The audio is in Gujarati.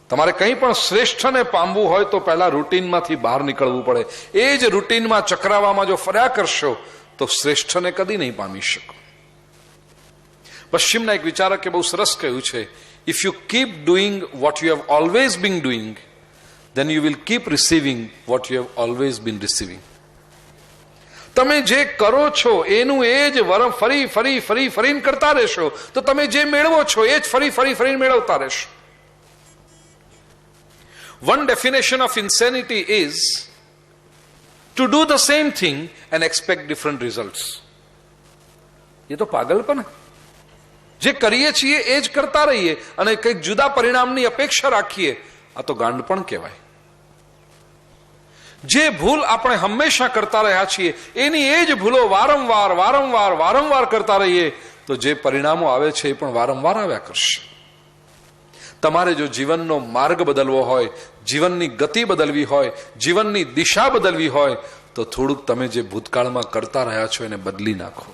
તમારે કંઈ પણ શ્રેષ્ઠને પામવું હોય તો પહેલા રૂટીનમાંથી બહાર નીકળવું પડે. એ જ રૂટીનમાં ચક્રાવામાં જો ફર્યા કરશો તો શ્રેષ્ઠને કદી નહીં પામી શકો. પશ્ચિમના એક વિચારકે બહુ સરસ કહ્યું છે, if you keep doing what you have always bin doing, then you will keep receiving what you have always been receiving. તમે જે કરો છો એનું એ જ ફરી ફરી ફરી ફરીને કરતા રહેશો તો તમે જે મેળવો છો એ જ ફરી ફરી ફરીને મેળવતા રહેશો. One definition of insanity is to do the same thing and expect different results. ये तो पागलपन है. જે કરીએ છીએ એ જ કરતા રહીએ અને કંઈક જુદા પરિણામની અપેક્ષા રાખીએ, આ તો ગાંડપણ કહેવાય. જે ભૂલ આપણે હંમેશા કરતા રહ્યા છીએ એની એ જ ભૂલો વારંવાર વારંવાર વારંવાર કરતા રહીએ તો જે પરિણામો આવે છે એ પણ વારંવાર આવ્યા કરશે. તમારે જો જીવનનો માર્ગ બદલવો હોય, જીવનની ગતિ બદલવી હોય, જીવનની દિશા બદલવી હોય તો થોડુંક તમે જે ભૂતકાળમાં કરતા રહ્યા છો એને બદલી નાખો.